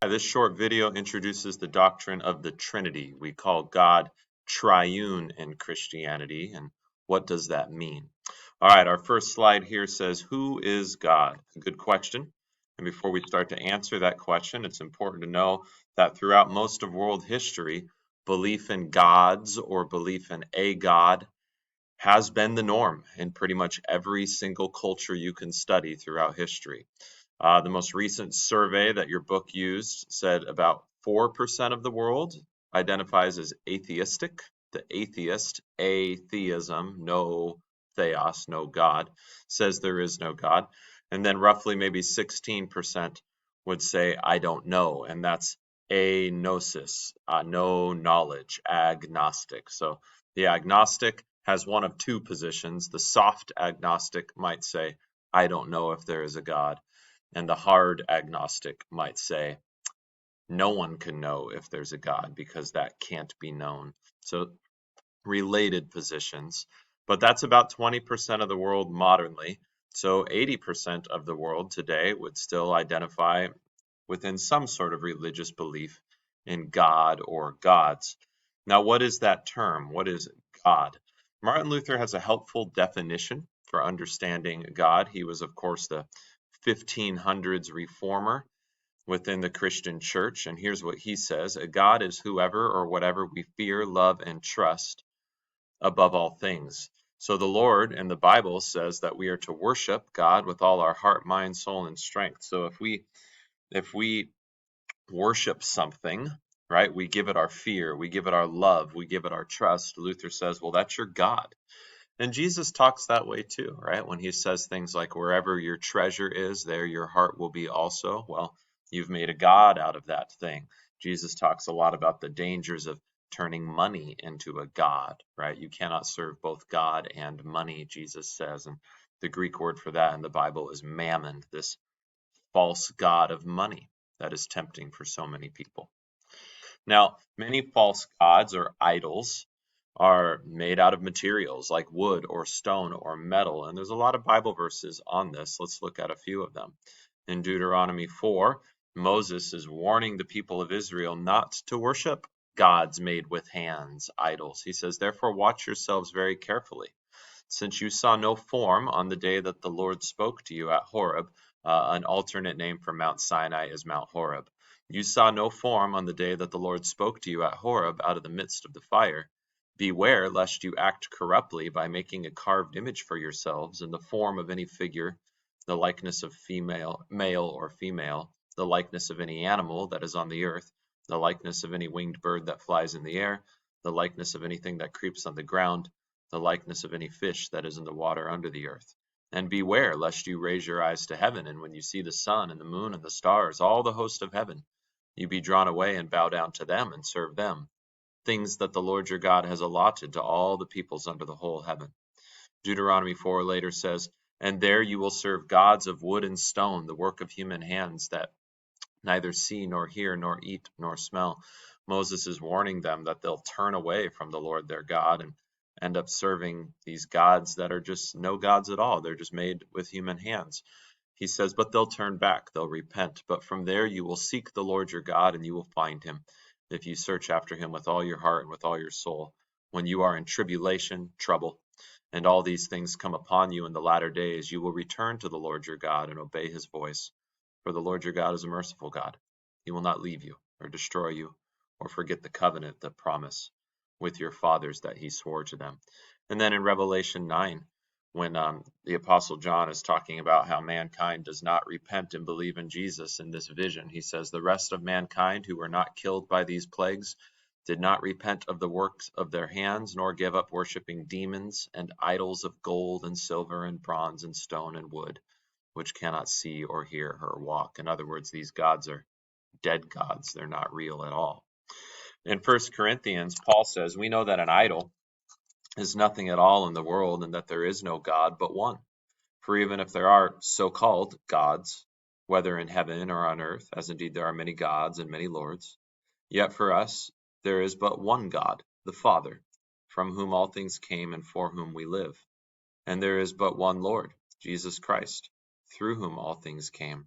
This short video introduces the doctrine of the Trinity. We call God triune in Christianity, and what does that mean? All right, our first slide here says, who is God? A good question. And before we start to answer that question, it's important to know that throughout most of world history, belief in gods or belief in a God has been the norm in pretty much every single culture you can study throughout history. The most recent survey that your book used said about 4% of the world identifies as atheistic. The atheist, atheism, no theos, no God, says there is no God. And then roughly maybe 16% would say, I don't know. And that's agnosis, no knowledge, agnostic. So the agnostic has one of two positions. The soft agnostic might say, I don't know if there is a God. And the hard agnostic might say, no one can know if there's a God because that can't be known. So related positions, but that's about 20% of the world modernly. So 80% of the world today would still identify within some sort of religious belief in God or gods. Now, what is that term? What is God? Martin Luther has a helpful definition for understanding God. He was, of course, the 1500s reformer within the Christian church. And here's what he says: a God is whoever or whatever we fear, love, and trust above all things. So the Lord in the Bible says that we are to worship God with all our heart, mind, soul, and strength. So if we worship something, right, we give it our fear, we give it our love, we give it our trust. Luther says, well, that's your God. And Jesus talks that way too, right? When he says things like, wherever your treasure is, there your heart will be also. Well, you've made a God out of that thing. Jesus talks a lot about the dangers of turning money into a God, right? You cannot serve both God and money, Jesus says. And the Greek word for that in the Bible is mammon, this false god of money that is tempting for so many people. Now, many false gods or idols are made out of materials like wood or stone or metal, and there's a lot of Bible verses on this. Let's look at a few of them. In Deuteronomy 4, Moses is warning the people of Israel not to worship gods made with hands, idols. He says, therefore, watch yourselves very carefully, since you saw no form on the day that the Lord spoke to you at Horeb. An alternate name for Mount Sinai is Mount Horeb. You saw no form on the day that the Lord spoke to you at Horeb out of the midst of the fire. Beware lest you act corruptly by making a carved image for yourselves in the form of any figure, the likeness of male or female, the likeness of any animal that is on the earth, the likeness of any winged bird that flies in the air, the likeness of anything that creeps on the ground, the likeness of any fish that is in the water under the earth. And beware lest you raise your eyes to heaven, and when you see the sun and the moon and the stars, all the host of heaven, you be drawn away and bow down to them and serve them, things that the Lord your God has allotted to all the peoples under the whole heaven. Deuteronomy 4 later says, and there you will serve gods of wood and stone, the work of human hands, that neither see nor hear nor eat nor smell. Moses is warning them that they'll turn away from the Lord their God and end up serving these gods that are just no gods at all. They're just made with human hands. He says, but they'll turn back, they'll repent. But from there you will seek the Lord your God, and you will find him, if you search after him with all your heart and with all your soul. When you are in tribulation, trouble, and all these things come upon you in the latter days, you will return to the Lord your God and obey his voice. For the Lord your God is a merciful God. He will not leave you or destroy you or forget the covenant, the promise with your fathers that he swore to them. And then in Revelation 9, when the Apostle John is talking about how mankind does not repent and believe in Jesus in this vision, he says, the rest of mankind who were not killed by these plagues did not repent of the works of their hands, nor give up worshiping demons and idols of gold and silver and bronze and stone and wood, which cannot see or hear or walk. In other words, these gods are dead gods. They're not real at all. In 1 Corinthians, Paul says, we know that an idol is nothing at all in the world, and that there is no God but one. For even if there are so-called gods, whether in heaven or on earth, as indeed there are many gods and many lords, yet for us there is but one God, the Father, from whom all things came and for whom we live. And there is but one Lord, Jesus Christ, through whom all things came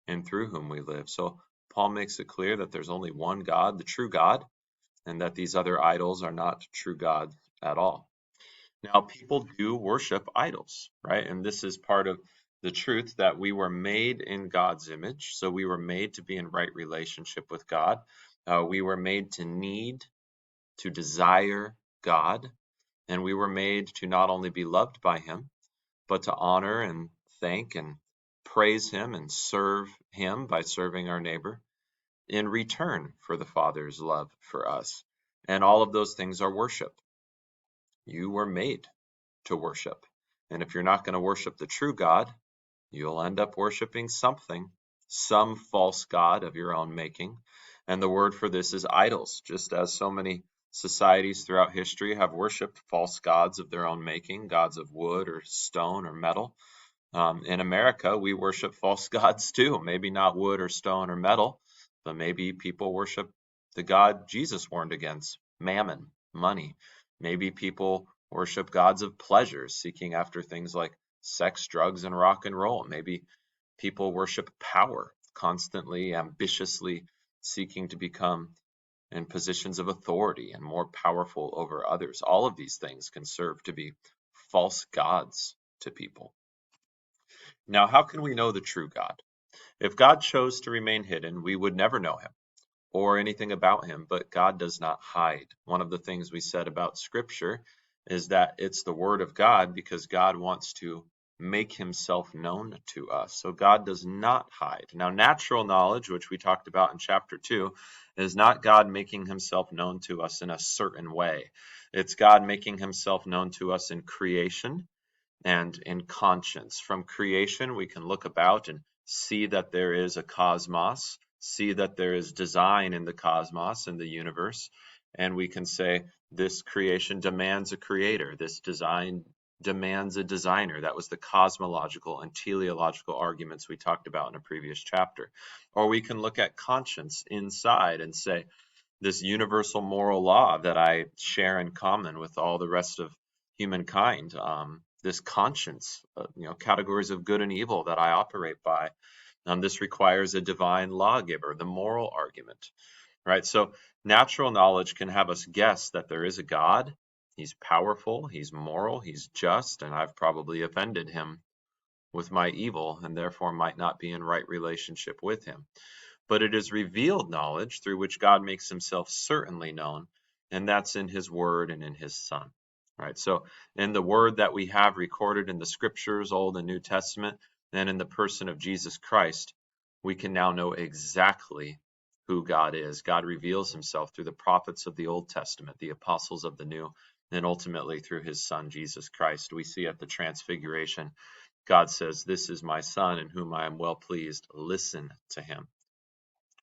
and through whom we live. So Paul makes it clear that there's only one God, the true God, and that these other idols are not true gods at all. Now, people do worship idols, right? And this is part of the truth that we were made in God's image. So we were made to be in right relationship with God. We were made to need, to desire God. And we were made to not only be loved by Him, but to honor and thank and praise Him and serve Him by serving our neighbor in return for the Father's love for us. And all of those things are worship. You were made to worship. And if you're not going to worship the true God, you'll end up worshiping something, some false god of your own making. And the word for this is idols, just as so many societies throughout history have worshiped false gods of their own making, gods of wood or stone or metal. In America, we worship false gods too. Maybe not wood or stone or metal, but maybe people worship the God Jesus warned against, mammon, money. Maybe people worship gods of pleasure, seeking after things like sex, drugs, and rock and roll. Maybe people worship power, constantly, ambitiously seeking to become in positions of authority and more powerful over others. All of these things can serve to be false gods to people. Now, how can we know the true God? If God chose to remain hidden, we would never know him or anything about him, but God does not hide. One of the things we said about Scripture is that it's the Word of God because God wants to make himself known to us. So God does not hide. Now, natural knowledge, which we talked about in chapter 2, is not God making himself known to us in a certain way. It's God making himself known to us in creation and in conscience. From creation, we can look about and see that there is a cosmos, see that there is design in the cosmos, in the universe, and we can say this creation demands a creator, this design demands a designer. That was the cosmological and teleological arguments we talked about in a previous chapter. Or we can look at conscience inside and say, this universal moral law that I share in common with all the rest of humankind, this conscience, categories of good and evil that I operate by. This requires a divine lawgiver, the moral argument, right? So natural knowledge can have us guess that there is a God. He's powerful, he's moral, he's just, and I've probably offended him with my evil and therefore might not be in right relationship with him. But it is revealed knowledge through which God makes himself certainly known, and that's in his word and in his Son. Right? So in the word that we have recorded in the scriptures, Old and New Testament, and in the person of Jesus Christ, we can now know exactly who God is. God reveals himself through the prophets of the Old Testament, the apostles of the New, and ultimately through his Son, Jesus Christ. We see at the Transfiguration, God says, "This is my Son in whom I am well pleased. Listen to him."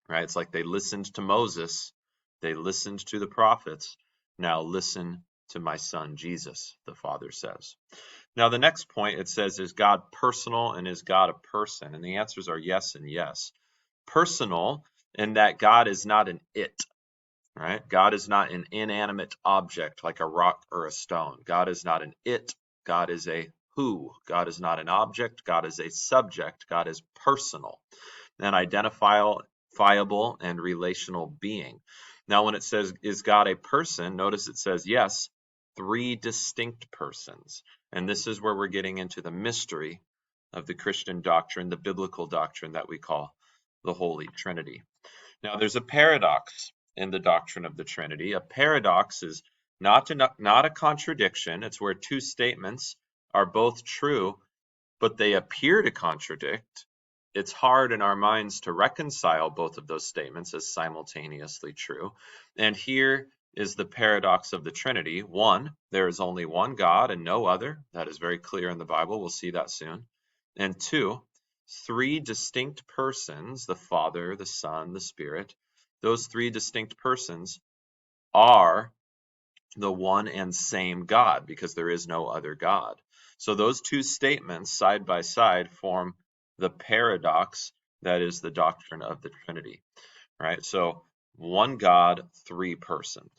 Right? It's like they listened to Moses, they listened to the prophets. Now listen to my Son Jesus, the Father says. Now the next point, it says, is God personal and is God a person? And the answers are yes and yes. Personal in that God is not an it, right? God is not an inanimate object like a rock or a stone. God is not an it. God is a who. God is not an object. God is a subject. God is personal, an identifiable and relational being. Now, when it says, is God a person? Notice it says, yes, three distinct persons. And this is where we're getting into the mystery of the Christian doctrine, the biblical doctrine that we call the Holy Trinity. Now, there's a paradox in the doctrine of the Trinity. A paradox is not a contradiction. It's where two statements are both true, but they appear to contradict. It's hard in our minds to reconcile both of those statements as simultaneously true. And here is the paradox of the Trinity. One, there is only one God and no other. That is very clear in the Bible. We'll see that soon. And two, three distinct persons, the Father, the Son, the Spirit. Those three distinct persons are the one and same God because there is no other God. So those two statements side by side form the paradox that is the doctrine of the Trinity, right? So one God, three persons.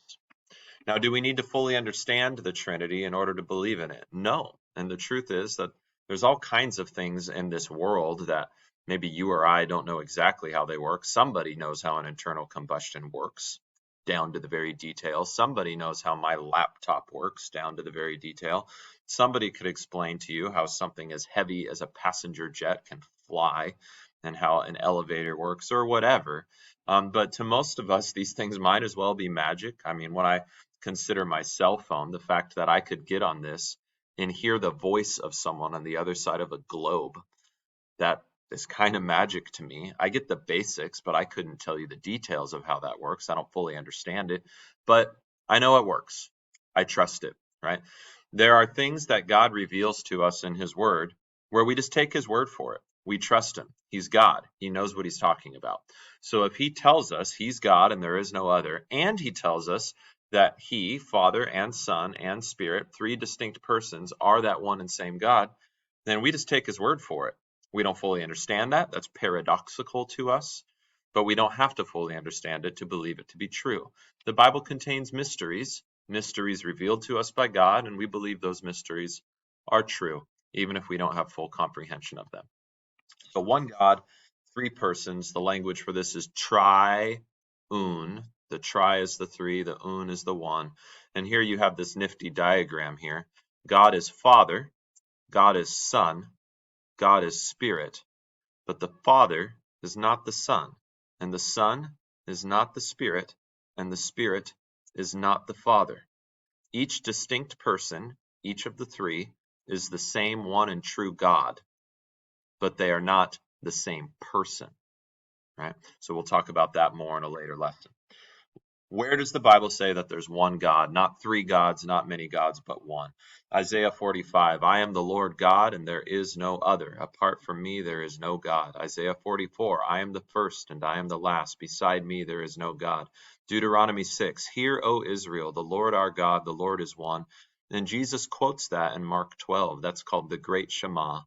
Now, do we need to fully understand the Trinity in order to believe in it? No. And the truth is that there's all kinds of things in this world that Maybe you or I don't know exactly how they work. Somebody knows how an internal combustion works, down to the very detail. Somebody knows how my laptop works, down to the very detail. Somebody could explain to you how something as heavy as a passenger jet can fly and how an elevator works or whatever. But to most of us, these things might as well be magic. I mean, when I consider my cell phone, the fact that I could get on this and hear the voice of someone on the other side of a globe, that is kind of magic to me. I get the basics, but I couldn't tell you the details of how that works. I don't fully understand it, but I know it works. I trust it, right? There are things that God reveals to us in His Word where we just take His word for it. We trust Him. He's God. He knows what He's talking about. So if He tells us He's God and there is no other, and He tells us that He, Father and Son and Spirit, three distinct persons, are that one and same God, then we just take His word for it. We don't fully understand that. That's paradoxical to us, but we don't have to fully understand it to believe it to be true. The Bible contains mysteries, mysteries revealed to us by God, and we believe those mysteries are true, even if we don't have full comprehension of them. So one God, three persons. The language for this is triune. The tri is the three, the un is the one. And here you have this nifty diagram here. God is Father, God is Son, God is Spirit, but the Father is not the Son, and the Son is not the Spirit, and the Spirit is not the Father. Each distinct person, each of the three, is the same one and true God, but they are not the same person, right? So we'll talk about that more in a later lesson. Where does the Bible say that there's one God, not three gods, not many gods, but one? Isaiah 45, I am the Lord God, and there is no other. Apart from me, there is no God. Isaiah 44, I am the first, and I am the last. Beside me, there is no God. Deuteronomy 6, Hear, O Israel, the Lord our God, the Lord is one. And Jesus quotes that in Mark 12. That's called the Great Shema.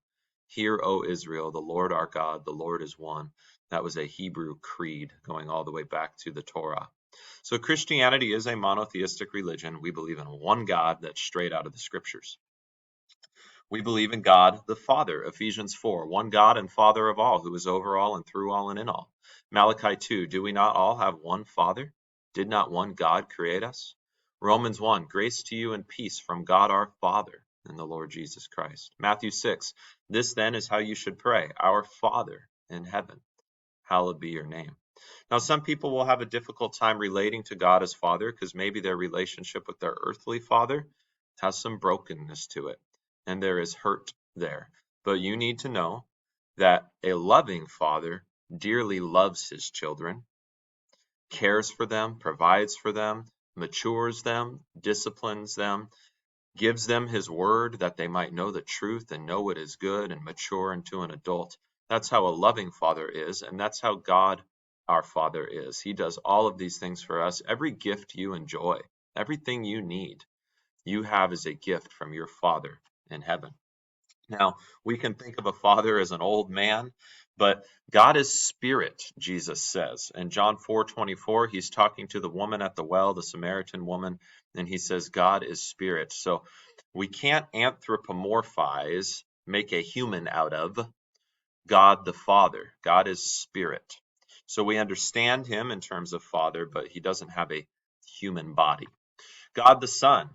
Hear, O Israel, the Lord our God, the Lord is one. That was a Hebrew creed going all the way back to the Torah. So Christianity is a monotheistic religion. We believe in one God that's straight out of the scriptures. We believe in God the Father, Ephesians 4, one God and Father of all, who is over all and through all and in all. Malachi 2, do we not all have one Father? Did not one God create us? Romans 1, grace to you and peace from God our Father and the Lord Jesus Christ. Matthew 6, this then is how you should pray, our Father in heaven, hallowed be your name. Now, some people will have a difficult time relating to God as Father because maybe their relationship with their earthly father has some brokenness to it, and there is hurt there. But you need to know that a loving father dearly loves his children, cares for them, provides for them, matures them, disciplines them, gives them his word that they might know the truth and know what is good and mature into an adult. That's how a loving father is, and that's how God our Father is. He does all of these things for us. Every gift you enjoy, everything you need, you have as a gift from your Father in heaven. Now, we can think of a father as an old man, but God is spirit, Jesus says. In John 4:24, he's talking to the woman at the well, the Samaritan woman, and he says, God is spirit. So we can't anthropomorphize, make a human out of God the Father. God is spirit. So we understand him in terms of father, but he doesn't have a human body. God the Son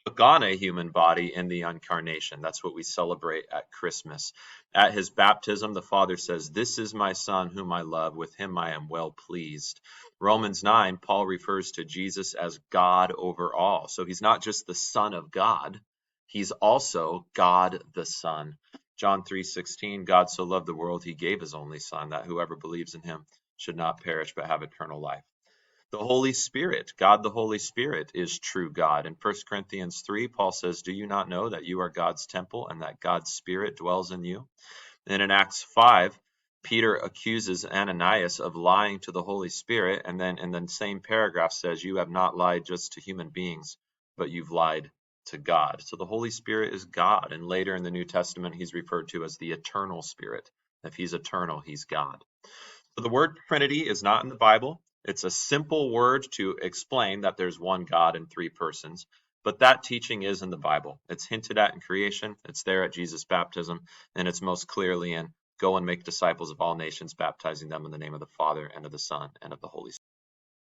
took on a human body in the incarnation. That's what we celebrate at Christmas. At his baptism, the Father says, this is my Son whom I love. With him I am well pleased. Romans 9, Paul refers to Jesus as God over all. So he's not just the Son of God. He's also God the Son. John 3:16, God so loved the world, he gave his only Son, that whoever believes in him should not perish but have eternal life. The Holy Spirit, God the Holy Spirit is true God. In 1 Corinthians 3, Paul says, do you not know that you are God's temple and that God's Spirit dwells in you? And in Acts 5, Peter accuses Ananias of lying to the Holy Spirit, and then in the same paragraph says, you have not lied just to human beings, but you've lied to God. So the Holy Spirit is God, and later in the New Testament, he's referred to as the eternal Spirit. If he's eternal, he's God. So the word Trinity is not in the Bible. It's a simple word to explain that there's one God in three persons, but that teaching is in the Bible. It's hinted at in creation, it's there at Jesus' baptism, and it's most clearly in Go and make disciples of all nations, baptizing them in the name of the Father, and of the Son, and of the Holy Spirit.